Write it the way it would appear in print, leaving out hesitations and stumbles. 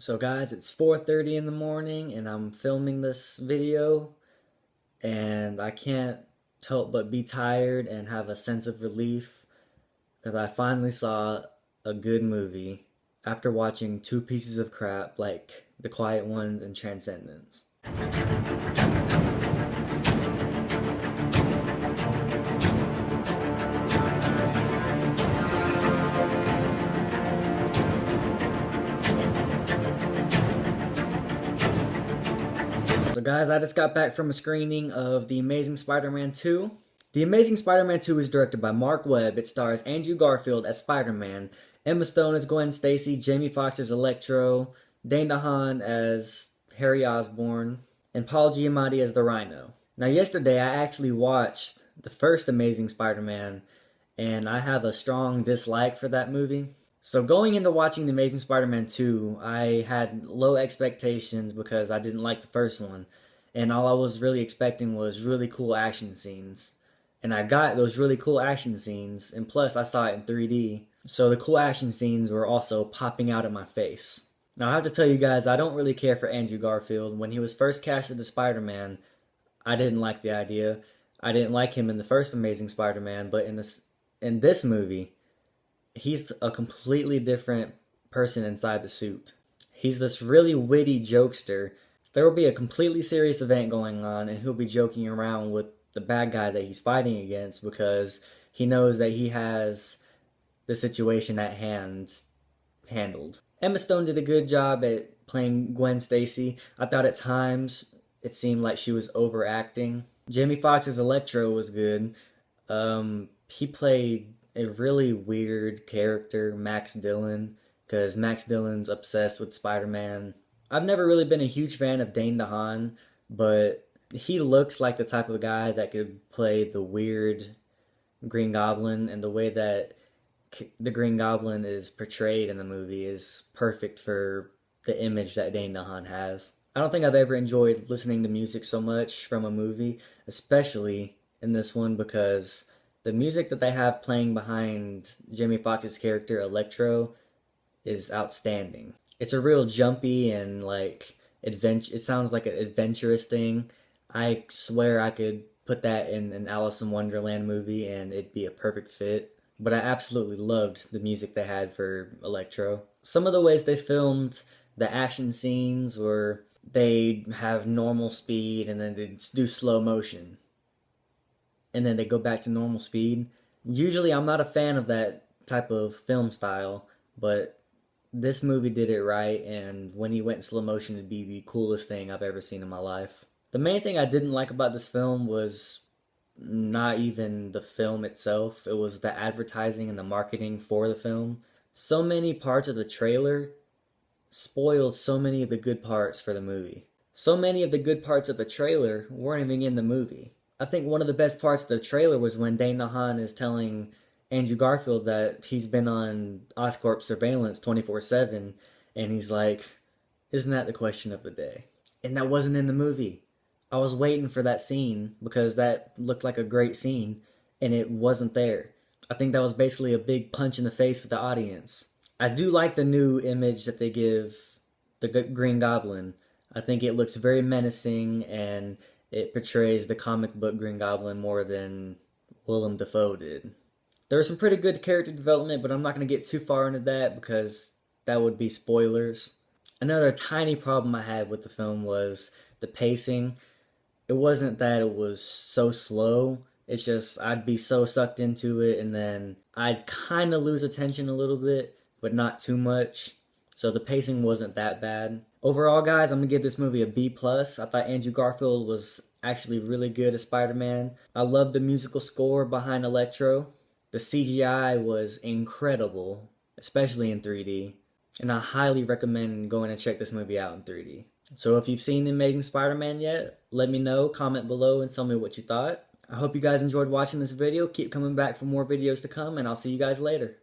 So guys, it's 4:30 in the morning and I'm filming this video and I can't help but be tired and have a sense of relief because I finally saw a good movie after watching two pieces of crap like The Quiet Ones and Transcendence. So guys, I just got back from a screening of The Amazing Spider-Man 2. The Amazing Spider-Man 2 is directed by Mark Webb. It stars Andrew Garfield as Spider-Man, Emma Stone as Gwen Stacy, Jamie Foxx as Electro, Dane DeHaan as Harry Osborn, and Paul Giamatti as the Rhino. Now yesterday I actually watched the first Amazing Spider-Man, and I have a strong dislike for that movie. So going into watching The Amazing Spider-Man 2, I had low expectations because I didn't like the first one. And all I was really expecting was really cool action scenes. And I got those really cool action scenes, and plus I saw it in 3D. So the cool action scenes were also popping out at my face. Now I have to tell you guys, I don't really care for Andrew Garfield. When he was first casted as Spider-Man, I didn't like the idea. I didn't like him in the first Amazing Spider-Man, but in this movie, he's a completely different person inside the suit. He's this really witty jokester. There will be a completely serious event going on, and he'll be joking around with the bad guy that he's fighting against because he knows that he has the situation at hand handled. Emma Stone did a good job at playing Gwen Stacy. I thought at times it seemed like she was overacting. Jamie Foxx's Electro was good. He played a really weird character, Max Dillon, because Max Dillon's obsessed with Spider-Man. I've never really been a huge fan of Dane DeHaan, but he looks like the type of guy that could play the weird Green Goblin, and the way that the Green Goblin is portrayed in the movie is perfect for the image that Dane DeHaan has. I don't think I've ever enjoyed listening to music so much from a movie, especially in this one, because the music that they have playing behind Jamie Foxx's character Electro is outstanding. It's a real jumpy and adventure. It sounds like an adventurous thing. I swear I could put that in an Alice in Wonderland movie and it'd be a perfect fit. But I absolutely loved the music they had for Electro. Some of the ways they filmed the action scenes were they have normal speed and then they do slow motion, and then they go back to normal speed. Usually I'm not a fan of that type of film style, but this movie did it right, and when he went in slow motion, it'd be the coolest thing I've ever seen in my life. The main thing I didn't like about this film was not even the film itself. It was the advertising and the marketing for the film. So many parts of the trailer spoiled so many of the good parts for the movie. So many of the good parts of the trailer weren't even in the movie. I think one of the best parts of the trailer was when Dane DeHaan is telling Andrew Garfield that he's been on Oscorp surveillance 24/7, and he's like, "Isn't that the question of the day?" And that wasn't in the movie. I was waiting for that scene because that looked like a great scene, and it wasn't there. I think that was basically a big punch in the face of the audience. I do like the new image that they give the Green Goblin. I think it looks very menacing, and it portrays the comic book Green Goblin more than Willem Dafoe did. There was some pretty good character development, but I'm not going to get too far into that because that would be spoilers. Another tiny problem I had with the film was the pacing. It wasn't that it was so slow. It's just I'd be so sucked into it, and then I'd kind of lose attention a little bit, but not too much. So the pacing wasn't that bad. Overall, guys, I'm going to give this movie a B+. I thought Andrew Garfield was actually really good as Spider-Man. I loved the musical score behind Electro. The CGI was incredible, especially in 3D. And I highly recommend going and check this movie out in 3D. So if you've seen The Amazing Spider-Man yet, let me know, comment below, and tell me what you thought. I hope you guys enjoyed watching this video. Keep coming back for more videos to come, and I'll see you guys later.